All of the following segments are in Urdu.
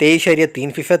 23.3%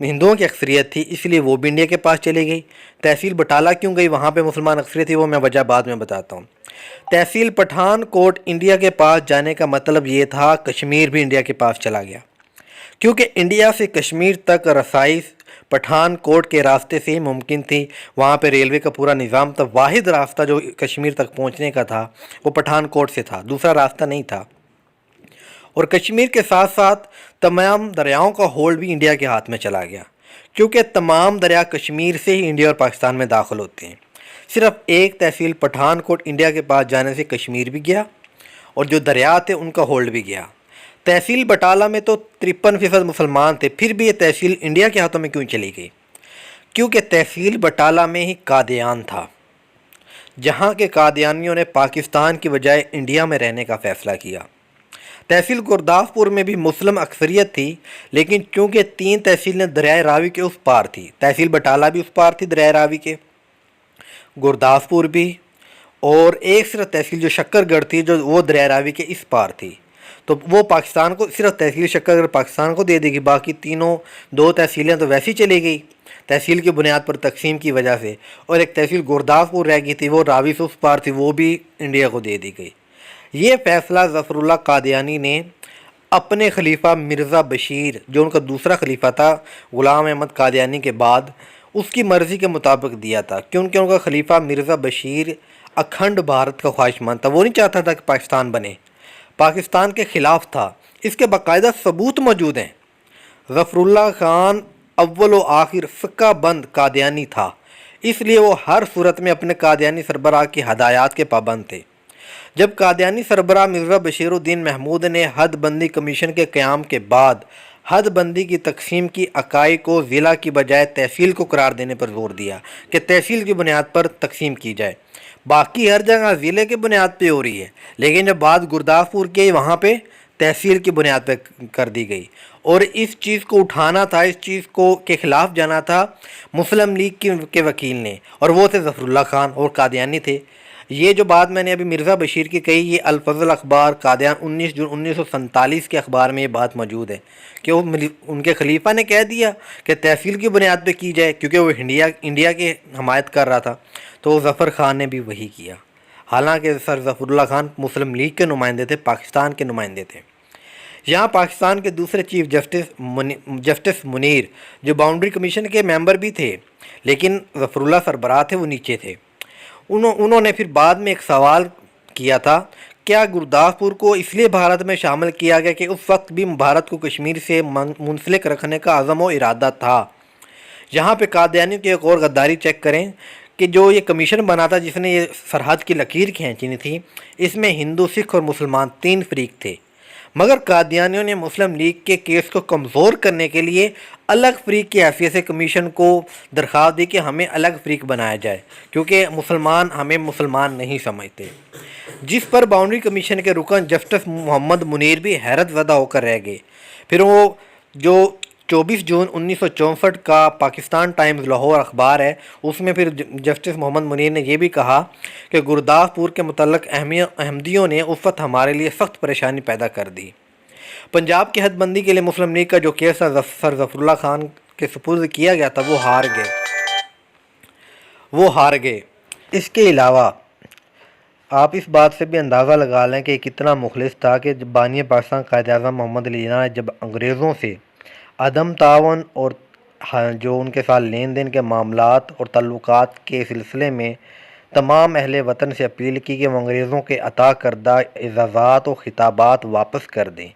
ہندوؤں کی اکثریت تھی، اس لیے وہ بھی انڈیا کے پاس چلی گئی۔ تحصیل بٹالہ کیوں گئی؟ وہاں پہ مسلمان اکثریت تھی، وہ میں وجہ بعد میں بتاتا ہوں۔ تحصیل پٹھان کوٹ انڈیا کے پاس جانے کا مطلب یہ تھا کشمیر بھی انڈیا کے پاس چلا گیا، کیونکہ انڈیا سے کشمیر تک رسائی پٹھان کوٹ کے راستے سے ہی ممکن تھی۔ وہاں پہ ریلوے کا پورا نظام تھا، واحد راستہ جو کشمیر تک پہنچنے کا تھا وہ پٹھان کوٹ سے تھا، دوسرا راستہ نہیں تھا۔ اور کشمیر کے ساتھ ساتھ تمام دریاؤں کا ہولڈ بھی انڈیا کے ہاتھ میں چلا گیا، کیونکہ تمام دریا کشمیر سے ہی انڈیا اور پاکستان میں داخل ہوتے ہیں۔ صرف ایک تحصیل پٹھان کوٹ انڈیا کے پاس جانے سے کشمیر بھی گیا اور جو دریا تھے ان کا ہولڈ بھی گیا۔ تحصیل بٹالہ میں تو 53% مسلمان تھے، پھر بھی یہ تحصیل انڈیا کے ہاتھوں میں کیوں چلی گئی؟ کیونکہ تحصیل بٹالہ میں ہی قادیان تھا، جہاں کے قادیانیوں نے پاکستان کی بجائے انڈیا میں رہنے کا فیصلہ کیا۔ تحصیل گرداسپور میں بھی مسلم اکثریت تھی، لیکن چونکہ 3 تحصیلیں دریائے راوی کے اس پار تھی، تحصیل بٹالہ بھی اس پار تھی دریائے راوی کے، گرداسپور بھی، اور ایک صرف تحصیل جو شکر گڑھ تھی جو وہ دریائے راوی کے اس پار تھی، تو وہ پاکستان کو صرف تحصیل شکر گڑھ پاکستان کو دے دے گی، باقی 2 تحصیلیں تو ویسی چلی گئی تحصیل کی بنیاد پر تقسیم کی وجہ سے، اور ایک تحصیل گرداسپور رہ گئی تھی، وہ راوی سے اس پار تھی، وہ بھی انڈیا کو دے دی گئی۔ یہ فیصلہ ظفر اللہ قادیانی نے اپنے خلیفہ مرزا بشیر، جو ان کا دوسرا خلیفہ تھا غلام احمد قادیانی کے بعد، اس کی مرضی کے مطابق دیا تھا، کیونکہ ان کا خلیفہ مرزا بشیر اکھنڈ بھارت کا خواہشمند تھا، وہ نہیں چاہتا تھا کہ پاکستان بنے، پاکستان کے خلاف تھا۔ اس کے باقاعدہ ثبوت موجود ہیں۔ ظفر اللہ خان اول و آخر فقہ بند قادیانی تھا، اس لیے وہ ہر صورت میں اپنے قادیانی سربراہ کی ہدایات کے پابند تھے۔ جب قادیانی سربراہ مرزا بشیر الدین محمود نے حد بندی کمیشن کے قیام کے بعد حد بندی کی تقسیم کی اکائی کو ضلع کی بجائے تحصیل کو قرار دینے پر زور دیا کہ تحصیل کی بنیاد پر تقسیم کی جائے، باقی ہر جگہ ضلع کی بنیاد پہ ہو رہی ہے، لیکن جب بات گرداسپور کی وہاں پہ تحصیل کی بنیاد پہ کر دی گئی، اور اس چیز کو اٹھانا تھا، اس چیز کو کے خلاف جانا تھا مسلم لیگ کے وکیل نے، اور وہ تھے ظفر اللہ خان اور قادیانی تھے۔ یہ جو بات میں نے ابھی مرزا بشیر کی کہی، یہ الفضل اخبار قادیان 19 جون 1947 کے اخبار میں یہ بات موجود ہے کہ ان کے خلیفہ نے کہہ دیا کہ تحصیل کی بنیاد پہ کی جائے، کیونکہ وہ انڈیا کی حمایت کر رہا تھا، تو ظفر خان نے بھی وہی کیا، حالانکہ سر ظفر اللہ خان مسلم لیگ کے نمائندے تھے، پاکستان کے نمائندے تھے۔ یہاں پاکستان کے دوسرے چیف جسٹس منیر جو باؤنڈری کمیشن کے ممبر بھی تھے، لیکن ظفر اللہ سربراہ تھے، وہ نیچے تھے، انہوں نے پھر بعد میں ایک سوال کیا تھا، کیا گرداسپور کو اس لیے بھارت میں شامل کیا گیا کہ اس وقت بھی بھارت کو کشمیر سے منسلک رکھنے کا عزم و ارادہ تھا؟ یہاں پہ قادیانی کی ایک اور غداری چیک کریں کہ جو یہ کمیشن بنا تھا جس نے یہ سرحد کی لکیر کھینچی تھی، اس میں ہندو، سکھ اور مسلمان 3 فریق تھے، مگر قادیانیوں نے مسلم لیگ کے کیس کو کمزور کرنے کے لیے الگ فریق کی حیثیت سے کمیشن کو درخواست دی کہ ہمیں الگ فریق بنایا جائے، کیونکہ ہمیں مسلمان نہیں سمجھتے، جس پر باؤنڈری کمیشن کے رکن جسٹس محمد منیر بھی حیرت زدہ ہو کر رہ گئے۔ پھر وہ جو 24 جون 1964 کا پاکستان ٹائمز لاہور اخبار ہے، اس میں پھر جسٹس محمد منیر نے یہ بھی کہا کہ گرداسپور کے متعلق احمدیوں نے اس وقت ہمارے لیے سخت پریشانی پیدا کر دی۔ پنجاب کی حد بندی کے لیے مسلم لیگ کا جو کیس سر ظفر اللہ خان کے سپرد کیا گیا تھا وہ ہار گئے۔ اس کے علاوہ آپ اس بات سے بھی اندازہ لگا لیں کہ کتنا مخلص تھا کہ جب بانی پاکستان قائد اعظم محمد علی جناح نے جب انگریزوں سے عدم تعاون اور جو ان کے ساتھ لین دین کے معاملات اور تعلقات کے سلسلے میں تمام اہل وطن سے اپیل کی کہ وہ انگریزوں کے عطا کردہ اعزازات و خطابات واپس کر دیں،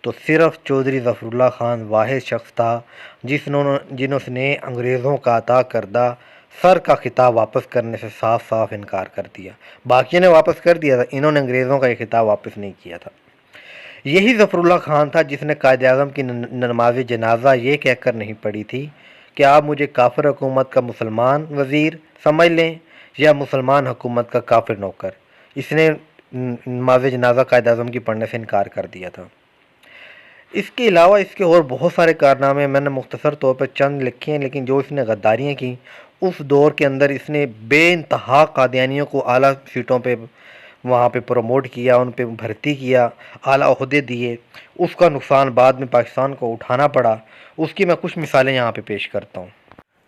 تو صرف چودھری ظفر اللہ خان واحد شخص تھا جنہوں نے انگریزوں کا عطا کردہ سر کا خطاب واپس کرنے سے صاف صاف انکار کر دیا۔ باقی نے واپس کر دیا تھا، انہوں نے انگریزوں کا یہ خطاب واپس نہیں کیا تھا۔ یہی ظفر اللہ خان تھا جس نے قائد اعظم کی نماز جنازہ یہ کہہ کر نہیں پڑھی تھی کہ آپ مجھے کافر حکومت کا مسلمان وزیر سمجھ لیں یا مسلمان حکومت کا کافر نوکر۔ اس نے نماز جنازہ قائد اعظم کی پڑھنے سے انکار کر دیا تھا۔ اس کے علاوہ اس کے اور بہت سارے کارنامے میں نے مختصر طور پر چند لکھے ہیں، لیکن جو اس نے غداریاں کی اس دور کے اندر اس نے بے انتہا قادیانیوں کو اعلیٰ سیٹوں پہ وہاں پہ پروموٹ کیا، ان پہ بھرتی کیا، اعلیٰ عہدے دیے، اس کا نقصان بعد میں پاکستان کو اٹھانا پڑا، اس کی میں کچھ مثالیں یہاں پہ پیش کرتا ہوں۔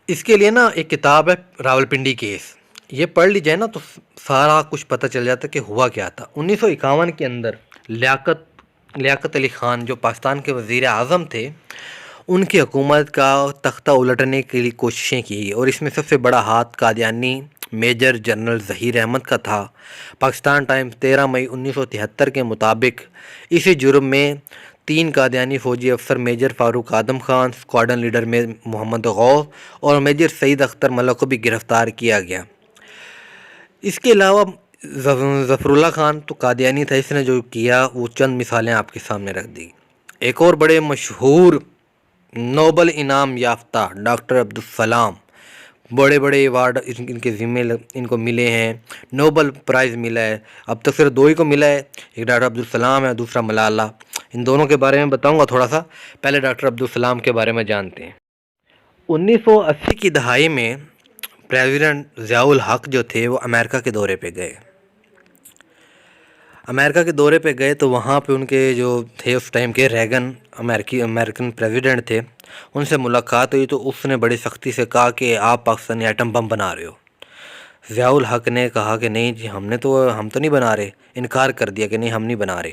اس کے لیے نا ایک کتاب ہے راولپنڈی کیس، یہ پڑھ لی جائے نا تو سارا کچھ پتہ چل جاتا کہ ہوا کیا تھا۔ 1951 کے اندر لیاقت علی خان جو پاکستان کے وزیر اعظم تھے، ان کی حکومت کا تختہ الٹنے کے لیے کوششیں کی، اور اس میں سب سے بڑا ہاتھ قادیانی میجر جنرل ظہیر احمد کا تھا۔ پاکستان ٹائمز 13 مئی 1973 کے مطابق اسی جرم میں 3 قادیانی فوجی افسر میجر فاروق آدم خان، اسکواڈن لیڈر میں محمد غوث اور میجر سعید اختر ملک کو بھی گرفتار کیا گیا۔ اس کے علاوہ ظفر اللہ خان تو قادیانی تھا، اس نے جو کیا وہ چند مثالیں آپ کے سامنے رکھ دی۔ ایک اور بڑے مشہور نوبل انعام یافتہ ڈاکٹر عبدالسلام، بڑے بڑے ایوارڈ ان کے ذمے ان کو ملے ہیں، نوبل پرائز ملا ہے، اب تک صرف 2 ہی کو ملا ہے، ایک ڈاکٹر عبدالسلام ہے، دوسرا ملالہ۔ ان دونوں کے بارے میں بتاؤں گا تھوڑا سا، پہلے ڈاکٹر عبدالسلام کے بارے میں جانتے ہیں۔ 1980 کی دہائی میں پریزیڈنٹ ضیاء الحق جو تھے وہ امریکہ کے دورے پہ گئے۔ امریکہ کے دورے پہ گئے تو وہاں پہ ان کے جو تھے اس ٹائم کے ریگن امریکن پریزیڈنٹ تھے، ان سے ملاقات ہوئی تو اس نے بڑی سختی سے کہا کہ آپ پاکستانی ایٹم بم بنا رہے ہو۔ ضیاء الحق نے کہا کہ نہیں جی ہم تو نہیں بنا رہے، انکار کر دیا کہ نہیں ہم نہیں بنا رہے۔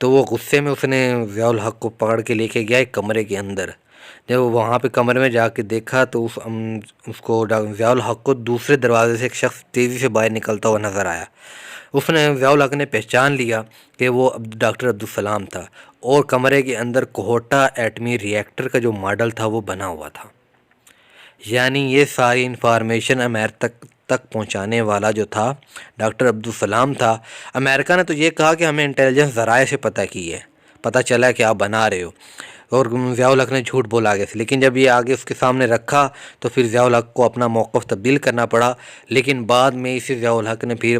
تو وہ غصے میں اس نے ضیاء الحق کو پکڑ کے لے کے گیا ایک کمرے کے اندر۔ جب وہاں پہ کمرے میں جا کے دیکھا تو اس کو ضیاء الحق کو دوسرے دروازے سے ایک شخص تیزی سے باہر نکلتا ہوا نظر آیا۔ اس نے ضیاء الحق نے پہچان لیا کہ وہ ڈاکٹر عبدالسلام تھا، اور کمرے کے اندر کوہٹا ایٹمی ری ایکٹر کا جو ماڈل تھا وہ بنا ہوا تھا۔ یعنی یہ ساری انفارمیشن امریکہ تک پہنچانے والا جو تھا ڈاکٹر عبدالسلام تھا۔ امریکہ نے تو یہ کہا کہ ہمیں انٹیلیجنس ذرائع سے پتہ چلا کہ آپ بنا رہے ہو، اور ضیاء الحق نے جھوٹ بولا آگے سے، لیکن جب یہ آگے اس کے سامنے رکھا تو پھر ضیاء الحق کو اپنا موقف تبدیل کرنا پڑا۔ لیکن بعد میں اسی ضیاء الحق نے پھر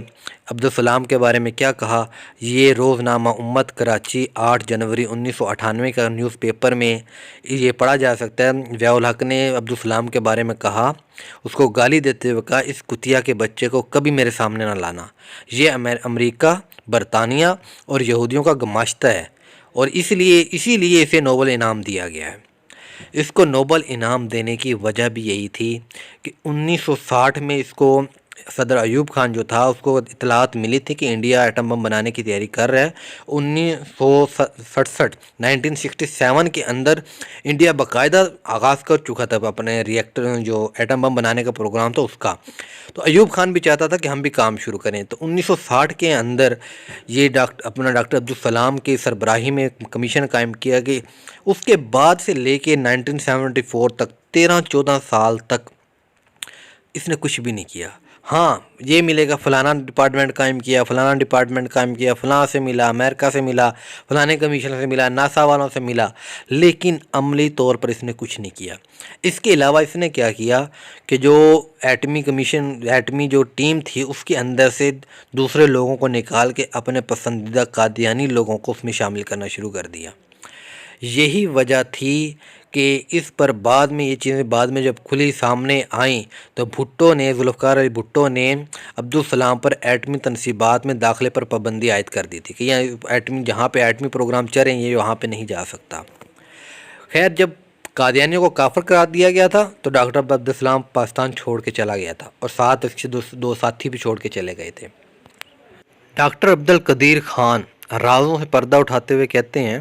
عبدالسلام کے بارے میں کیا کہا، یہ روزنامہ امت کراچی 8 جنوری 1998 کا نیوز پیپر میں یہ پڑھا جا سکتا ہے۔ ضیاء الحق نے عبدالسلام کے بارے میں کہا، اس کو گالی دیتے ہوئے کہا، اس کتیا کے بچے کو کبھی میرے سامنے نہ لانا، یہ امریکہ، برطانیہ اور یہودیوں کا گماشتہ ہے، اور اسی لیے اسے نوبل انعام دیا گیا ہے۔ اس کو نوبل انعام دینے کی وجہ بھی یہی تھی کہ 1960 میں اس کو صدر ایوب خان جو تھا اس کو اطلاعات ملی تھی کہ انڈیا ایٹم بم بنانے کی تیاری کر رہا ہے۔ 1967 کے اندر انڈیا باقاعدہ آغاز کر چکا تھا اپنے ری ایکٹر جو ایٹم بم بنانے کا پروگرام تھا اس کا، تو ایوب خان بھی چاہتا تھا کہ ہم بھی کام شروع کریں۔ تو 1960 کے اندر یہ ڈاکٹر عبدالسلام کی سربراہی میں کمیشن قائم کیا گیا۔ اس کے بعد سے لے کے 1974 تک 13-14 سال تک اس نے کچھ بھی نہیں کیا۔ ہاں یہ ملے گا فلانا ڈپارٹمنٹ قائم کیا، فلانا ڈپارٹمنٹ قائم کیا، فلاں سے ملا، امریکہ سے ملا، فلانے کمیشن سے ملا، ناسا والوں سے ملا، لیکن عملی طور پر اس نے کچھ نہیں کیا۔ اس کے علاوہ اس نے کیا کیا کہ جو ایٹمی جو ٹیم تھی اس کے اندر سے دوسرے لوگوں کو نکال کے اپنے پسندیدہ قادیانی لوگوں کو اس میں شامل کرنا شروع کر دیا۔ یہی وجہ تھی کہ اس پر بعد میں یہ چیزیں بعد میں جب کھلی سامنے آئیں تو ذوالفقار علی بھٹو نے عبدالسلام پر ایٹمی تنصیبات میں داخلے پر پابندی عائد کر دی تھی کہ جہاں پہ ایٹمی پروگرام چل رہے ہیں یہ وہاں پہ نہیں جا سکتا۔ خیر جب قادیانیوں کو کافر قرار دیا گیا تھا تو ڈاکٹر عبدالسلام پاکستان چھوڑ کے چلا گیا تھا، اور ساتھ اس کے 2 ساتھی بھی چھوڑ کے چلے گئے تھے۔ ڈاکٹر عبدالقدیر خان رازوں سے پردہ اٹھاتے ہوئے کہتے ہیں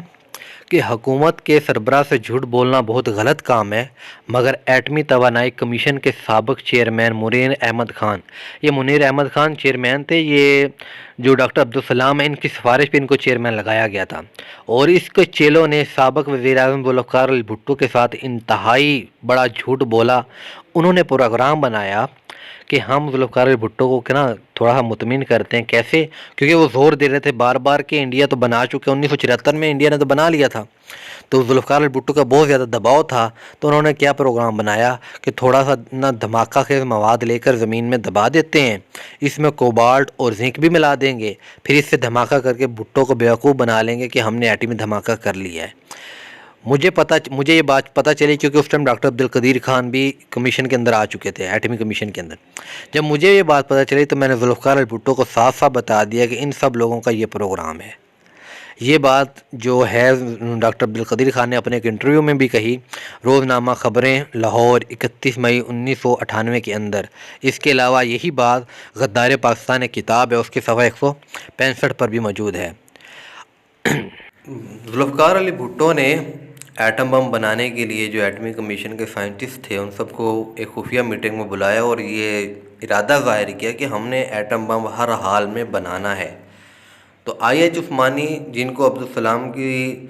کہ حکومت کے سربراہ سے جھوٹ بولنا بہت غلط کام ہے، مگر ایٹمی توانائی کمیشن کے سابق چیئرمین منیر احمد خان، یہ منیر احمد خان چیئرمین تھے، یہ جو ڈاکٹر عبدالسلام ہیں ان کی سفارش پہ ان کو چیئرمین لگایا گیا تھا، اور اس کے چیلوں نے سابق وزیر اعظم ذوالفقار علی بھٹو کے ساتھ انتہائی بڑا جھوٹ بولا۔ انہوں نے پروگرام بنایا کہ ہم ذوالفقار علی بھٹو کو نا تھوڑا سا مطمئن کرتے ہیں، کیسے؟ کیونکہ وہ زور دے رہے تھے بار بار کہ انڈیا تو بنا چکے، 1974 میں انڈیا نے تو بنا لیا تھا، تو ذوالفقار علی بھٹو کا بہت زیادہ دباؤ تھا، تو انہوں نے کیا پروگرام بنایا کہ تھوڑا سا نا دھماکہ خیز مواد لے کر زمین میں دبا دیتے ہیں، اس میں کوبالٹ اور زنک بھی ملا دیں گے، پھر اس سے دھماکہ کر کے بھٹو کو بیوقوف بنا لیں گے کہ ہم نے ایٹمی دھماکہ کر لیا ہے۔ مجھے یہ بات پتہ چلی کیونکہ اس ٹائم ڈاکٹر عبدالقدیر خان بھی کمیشن کے اندر آ چکے تھے، ایٹمی کمیشن کے اندر۔ جب مجھے یہ بات پتہ چلی تو میں نے ذوالفقار علی بھٹو کو صاف صاف بتا دیا کہ ان سب لوگوں کا یہ پروگرام ہے۔ یہ بات جو ہے ڈاکٹر عبدالقدیر خان نے اپنے ایک انٹرویو میں بھی کہی، روزنامہ خبریں لاہور 31 مئی 1998 کے اندر۔ اس کے علاوہ یہی بات غدار پاکستان ایک کتاب ہے، اس کے صفحہ 165 پر بھی موجود ہے۔ ذوالفقار علی بھٹو نے ایٹم بم بنانے کے لیے جو ایٹمی کمیشن کے سائنٹسٹ تھے ان سب کو ایک خفیہ میٹنگ میں بلایا اور یہ ارادہ ظاہر کیا کہ ہم نے ایٹم بم ہر حال میں بنانا ہے۔ تو آئی ایچ عثمانی، جن کو عبدالسلام کی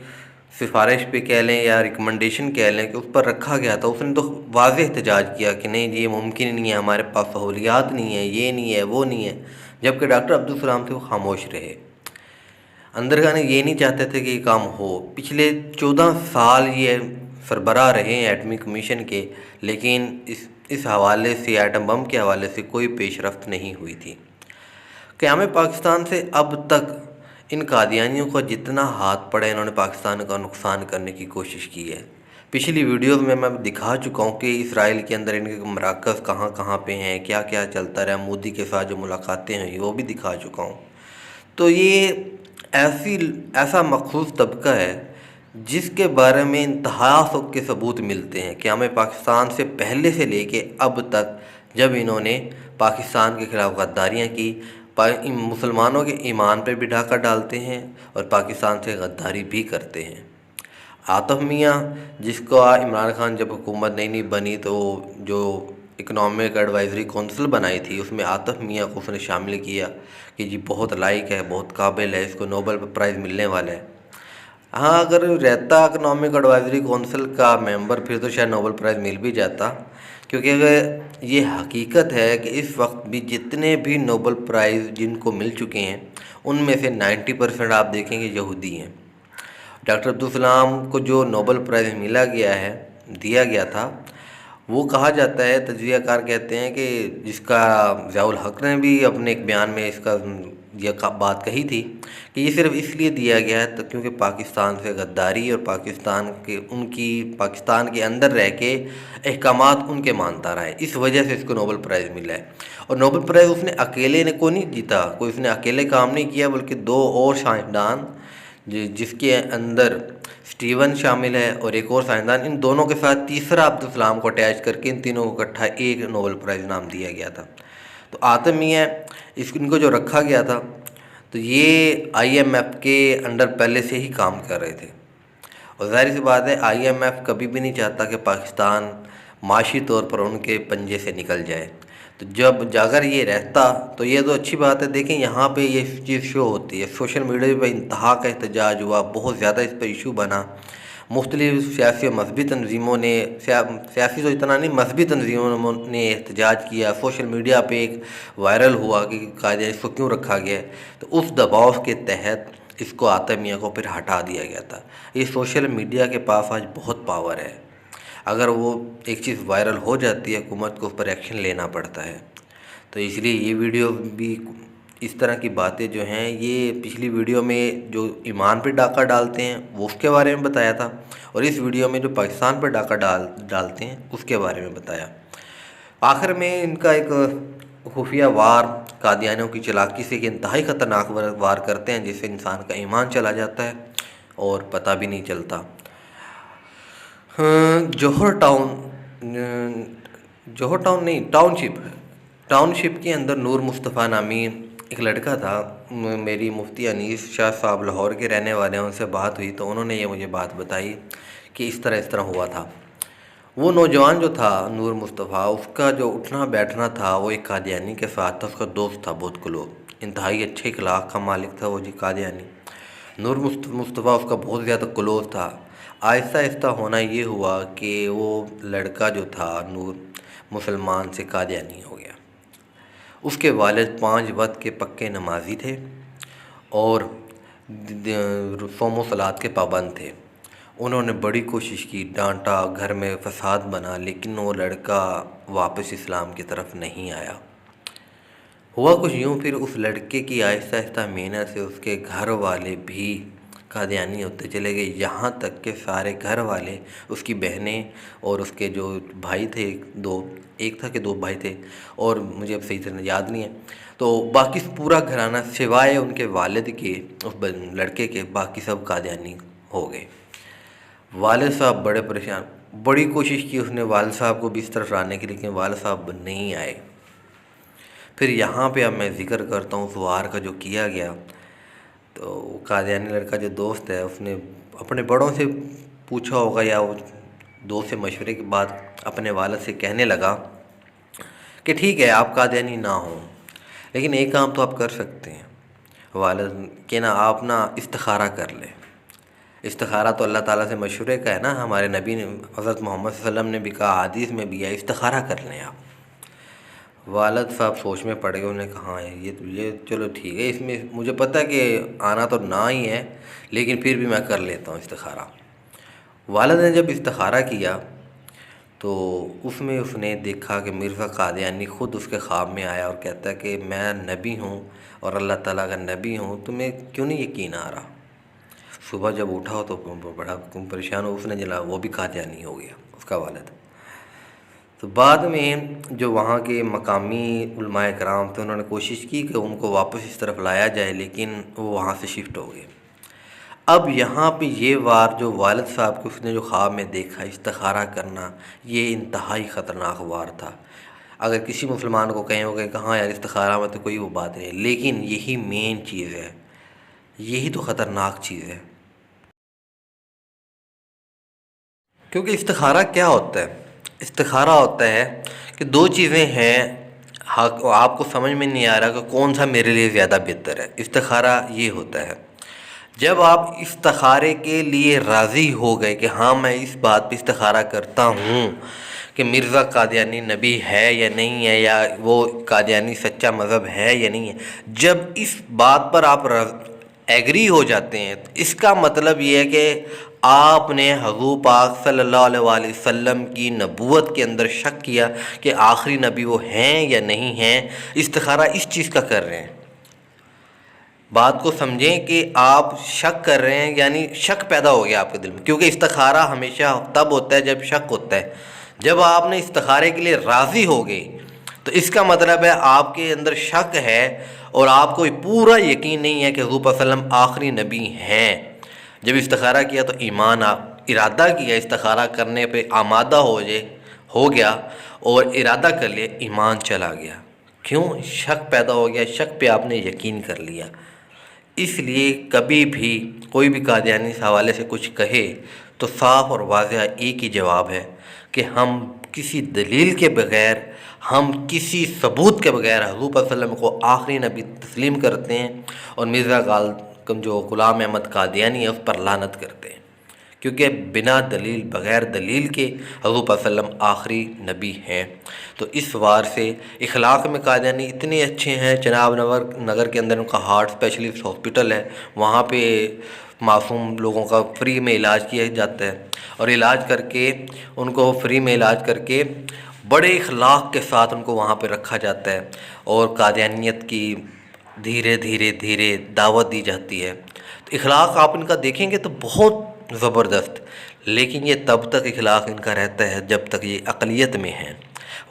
سفارش پہ کہہ لیں یا ریکمنڈیشن کہہ لیں کہ اس پر رکھا گیا تھا، اس نے تو واضح احتجاج کیا کہ نہیں یہ ممکن نہیں ہے، ہمارے پاس سہولیات نہیں ہیں، یہ نہیں ہے، وہ نہیں ہے، جبکہ ڈاکٹر عبدالسلام تھے وہ خاموش رہے۔ اندرگانے یہ نہیں چاہتے تھے کہ یہ کام ہو۔ پچھلے 14 سال یہ سربراہ رہے ہیں ایٹمی کمیشن کے، لیکن اس حوالے سے ایٹم بم کے حوالے سے کوئی پیش رفت نہیں ہوئی تھی۔ قیام پاکستان سے اب تک ان قادیانیوں کا جتنا ہاتھ پڑا انہوں نے پاکستان کا نقصان کرنے کی کوشش کی ہے۔ پچھلی ویڈیوز میں دکھا چکا ہوں کہ اسرائیل کے اندر ان کے مراکز کہاں کہاں پہ ہیں، کیا کیا چلتا رہا، مودی کے ساتھ جو ملاقاتیں ہیں وہ بھی دکھا چکا ہوں۔ تو یہ ایسا مخصوص طبقہ ہے جس کے بارے میں انتہا سب کے ثبوت ملتے ہیں قیام پاکستان سے پہلے سے لے کے اب تک، جب انہوں نے پاکستان کے خلاف غداریاں کی، مسلمانوں کے ایمان پہ بھی ڈاکہ ڈالتے ہیں اور پاکستان سے غداری بھی کرتے ہیں۔ عاطف میاں، جس کو عمران خان جب حکومت نئی بنی تو جو اکنامک ایڈوائزری کونسل بنائی تھی اس میں عاطف میاں کو اس نے شامل کیا کہ جی بہت لائق ہے، بہت قابل ہے، اس کو نوبل پرائز ملنے والا ہے۔ ہاں، اگر رہتا اکنامک ایڈوائزری کونسل کا ممبر پھر تو شاید نوبل پرائز مل بھی جاتا، کیونکہ اگر یہ حقیقت ہے کہ اس وقت بھی جتنے بھی نوبل پرائز جن کو مل چکے ہیں ان میں سے 90% آپ دیکھیں گے یہودی ہیں۔ ڈاکٹر عبدالسلام کو جو نوبل پرائز دیا گیا تھا، وہ کہا جاتا ہے، تجزیہ کار کہتے ہیں کہ جس کا ضیاء الحق نے بھی اپنے ایک بیان میں اس کا یہ بات کہی تھی کہ یہ صرف اس لیے دیا گیا ہے کیونکہ پاکستان سے غداری اور پاکستان کے اندر رہ کے احکامات ان کے مانتا رہا ہے، اس وجہ سے اس کو نوبل پرائز ملا ہے۔ اور نوبل پرائز اس نے اکیلے نے کو نہیں جیتا، کوئی اس نے اکیلے کام نہیں کیا، بلکہ 2 اور سائنسدان جس کے اندر اسٹیون شامل ہے اور ایک اور سائنسدان، ان دونوں کے ساتھ تیسرا عبدالسلام کو اٹیچ کر کے ان تینوں کو اکٹھا ایک نوبل پرائز نام دیا گیا تھا۔ تو عاطف میاں ان کو جو رکھا گیا تھا تو یہ آئی ایم ایف کے انڈر پہلے سے ہی کام کر رہے تھے، اور ظاہر سی بات ہے آئی ایم ایف کبھی بھی نہیں چاہتا کہ پاکستان معاشی طور پر ان کے پنجے سے نکل جائے۔ تو جب اگر یہ رہتا تو یہ تو اچھی بات ہے۔ دیکھیں یہاں پہ یہ چیز شو ہوتی ہے، سوشل میڈیا پہ انتہا کا احتجاج ہوا، بہت زیادہ اس پہ ایشو بنا، مختلف سیاسی و مذہبی تنظیموں نے سیاسی تو اتنا نہیں، مذہبی تنظیموں نے احتجاج کیا، سوشل میڈیا پہ ایک وائرل ہوا کہ قائدین اس کو کیوں رکھا گیا ہے، تو اس دباؤ کے تحت اس کو عاطف میاں کو پھر ہٹا دیا گیا تھا۔ یہ سوشل میڈیا کے پاس آج بہت پاور ہے، اگر وہ ایک چیز وائرل ہو جاتی ہے حکومت کو اس پر ایکشن لینا پڑتا ہے۔ تو اس لیے یہ ویڈیو بھی اس طرح کی باتیں جو ہیں، یہ پچھلی ویڈیو میں جو ایمان پہ ڈاکہ ڈالتے ہیں وہ اس کے بارے میں بتایا تھا، اور اس ویڈیو میں جو پاکستان پہ ڈاکہ ڈالتے ہیں اس کے بارے میں بتایا۔ آخر میں ان کا ایک خفیہ وار قادیانیوں کی چلاکی سے ایک انتہائی خطرناک وار کرتے ہیں جس سے انسان کا ایمان چلا جاتا ہے اور پتہ بھی نہیں چلتا۔ ٹاؤن شپ کے اندر نور مصطفیٰ نامی ایک لڑکا تھا، میری مفتی انیس شاہ صاحب لاہور کے رہنے والے ہیں، ان سے بات ہوئی تو انہوں نے یہ مجھے بات بتائی کہ اس طرح ہوا تھا۔ وہ نوجوان جو تھا نور مصطفیٰ، اس کا جو اٹھنا بیٹھنا تھا وہ ایک قادیانی کے ساتھ تھا، اس کا دوست تھا بہت کلوز، انتہائی اچھے اخلاق کا مالک تھا وہ جی قادیانی۔ نور مصطفیٰ اس کا بہت زیادہ کلوز تھا۔ آہستہ آہستہ ہونا یہ ہوا کہ وہ لڑکا جو تھا نور مسلمان سے قادیانی ہو گیا۔ اس کے والد 5 وقت کے پکے نمازی تھے اور صوم و صلات کے پابند تھے۔ انہوں نے بڑی کوشش کی، ڈانٹا، گھر میں فساد بنا، لیکن وہ لڑکا واپس اسلام کی طرف نہیں آیا۔ ہوا کچھ یوں، پھر اس لڑکے کی آہستہ آہستہ محنت سے اس کے گھر والے بھی قادیانی ہوتے چلے گئے، یہاں تک کہ سارے گھر والے، اس کی بہنیں اور اس کے جو بھائی تھے ایک تھا کہ 2 بھائی تھے، اور مجھے اب صحیح طرح یاد نہیں ہے، تو باقی پورا گھرانہ سوائے ان کے والد کے، اس لڑکے کے، باقی سب قادیانی ہو گئے۔ والد صاحب بڑے پریشان، بڑی کوشش کی اس نے والد صاحب کو بھی اس طرف لانے کی، لیکن والد صاحب نہیں آئے۔ پھر یہاں پہ اب میں ذکر کرتا ہوں اس وار کا جو کیا گیا۔ تو قادیانی لڑکا جو دوست ہے، اس نے اپنے بڑوں سے پوچھا ہوگا یا وہ دوست سے مشورے کے بعد اپنے والد سے کہنے لگا کہ ٹھیک ہے آپ قادیانی نہ ہوں، لیکن ایک کام تو آپ کر سکتے ہیں والد کہ نا آپ نا استخارہ کر لیں۔ استخارہ تو اللہ تعالیٰ سے مشورے کا ہے نا، ہمارے نبی نے حضرت محمد صلی اللہ علیہ وسلم نے بھی کہا، حدیث میں بھی ہے، استخارہ کر لیں آپ۔ والد صاحب سوچ میں پڑ گئے، انہوں نے کہا ہاں یہ چلو ٹھیک ہے، اس میں مجھے پتہ ہے کہ آنا تو نہ ہی ہے، لیکن پھر بھی میں کر لیتا ہوں استخارہ۔ والد نے جب استخارہ کیا تو اس میں اس نے دیکھا کہ مرزا قادیانی خود اس کے خواب میں آیا اور کہتا ہے کہ میں نبی ہوں اور اللہ تعالیٰ کا نبی ہوں، تمہیں کیوں نہیں یقین آ رہا؟ صبح جب اٹھا تو بڑا پریشان ہو، اس نے جلا وہ بھی قادیانی ہو گیا اس کا والد۔ تو بعد میں جو وہاں کے مقامی علماء کرام تھے، انہوں نے کوشش کی کہ ان کو واپس اس طرف لایا جائے، لیکن وہ وہاں سے شفٹ ہو گئے۔ اب یہاں پہ یہ وار جو والد صاحب کو اس نے جو خواب میں دیکھا، استخارہ کرنا، یہ انتہائی خطرناک وار تھا۔ اگر کسی مسلمان کو کہیں ہوگا کہ ہاں یار استخارہ میں تو کوئی وہ بات نہیں، لیکن یہی مین چیز ہے، یہی تو خطرناک چیز ہے۔ کیونکہ استخارہ کیا ہوتا ہے؟ استخارہ ہوتا ہے کہ 2 چیزیں ہیں، آپ کو سمجھ میں نہیں آ رہا کہ کون سا میرے لیے زیادہ بہتر ہے۔ استخارہ یہ ہوتا ہے جب آپ استخارے کے لیے راضی ہو گئے کہ ہاں میں اس بات پہ استخارہ کرتا ہوں کہ مرزا قادیانی نبی ہے یا نہیں ہے، یا وہ قادیانی سچا مذہب ہے یا نہیں ہے، جب اس بات پر آپ ایگری ہو جاتے ہیں، اس کا مطلب یہ ہے کہ آپ نے حضور پاک صلی اللہ علیہ وآلہ وسلم کی نبوت کے اندر شک کیا کہ آخری نبی وہ ہیں یا نہیں ہیں۔ استخارہ اس چیز کا کر رہے ہیں، بات کو سمجھیں کہ آپ شک کر رہے ہیں، یعنی شک پیدا ہو گیا آپ کے دل میں، کیونکہ استخارہ ہمیشہ تب ہوتا ہے جب شک ہوتا ہے۔ جب آپ نے استخارے کے لیے راضی ہو گئے تو اس کا مطلب ہے آپ کے اندر شک ہے اور آپ کو پورا یقین نہیں ہے کہ حضور صلی اللہ علیہ وسلم آخری نبی ہیں۔ جب استخارہ کیا تو ایمان ارادہ کیا، استخارہ کرنے پہ آمادہ ہو گیا اور ارادہ کر لیا، ایمان چلا گیا۔ کیوں؟ شک پیدا ہو گیا، شک پہ آپ نے یقین کر لیا۔ اس لیے کبھی بھی کوئی بھی قادیانی اس حوالے سے کچھ کہے تو صاف اور واضح ایک ہی جواب ہے کہ ہم کسی دلیل کے بغیر، ہم کسی ثبوت کے بغیر حضور صلی اللہ علیہ وسلم کو آخری نبی تسلیم کرتے ہیں، اور مرزا جو غلام احمد قادیانی ہے اس پر لعنت کرتے ہیں، کیونکہ بنا دلیل، بغیر دلیل کے حضور صلی اللہ علیہ وسلم آخری نبی ہیں۔ تو اس وار سے اخلاق میں قادیانی اتنے اچھے ہیں، چناب نگر کے اندر ان کا ہارٹ اسپیشلسٹ ہاسپٹل ہے، وہاں پہ معصوم لوگوں کا فری میں علاج کیا جاتا ہے، اور علاج کر کے ان کو فری میں علاج کر کے بڑے اخلاق کے ساتھ ان کو وہاں پہ رکھا جاتا ہے، اور قادیانیت کی دھیرے دھیرے دعوت دی جاتی ہے۔ تو اخلاق آپ ان کا دیکھیں گے تو بہت زبردست، لیکن یہ تب تک اخلاق ان کا رہتا ہے جب تک یہ اقلیت میں ہیں،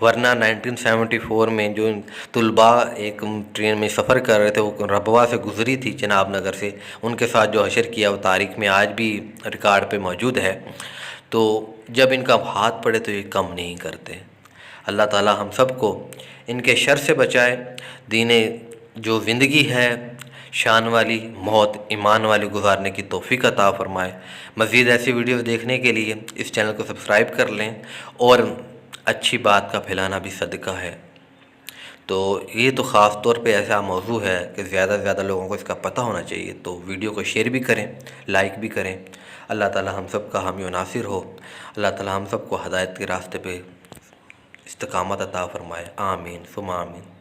ورنہ 1974 میں جو طلباء ایک ٹرین میں سفر کر رہے تھے، وہ ربوہ سے گزری تھی چناب نگر سے، ان کے ساتھ جو حشر کیا وہ تاریخ میں آج بھی ریکارڈ پہ موجود ہے۔ تو جب ان کا ہاتھ پڑے تو یہ کم نہیں کرتے۔ اللہ تعالی ہم سب کو ان کے شر سے بچائے، دین جو زندگی ہے شان والی، موت ایمان والی گزارنے کی توفیق عطا فرمائے۔ مزید ایسی ویڈیوز دیکھنے کے لیے اس چینل کو سبسکرائب کر لیں، اور اچھی بات کا پھیلانا بھی صدقہ ہے۔ تو یہ تو خاص طور پہ ایسا موضوع ہے کہ زیادہ سے زیادہ لوگوں کو اس کا پتہ ہونا چاہیے، تو ویڈیو کو شیئر بھی کریں، لائک بھی کریں۔ اللہ تعالی ہم سب کا حامی و ناصر ہو، اللہ تعالی ہم سب کو ہدایت کے راستے پہ استقامت عطا فرمائے، آمین ثم آمین۔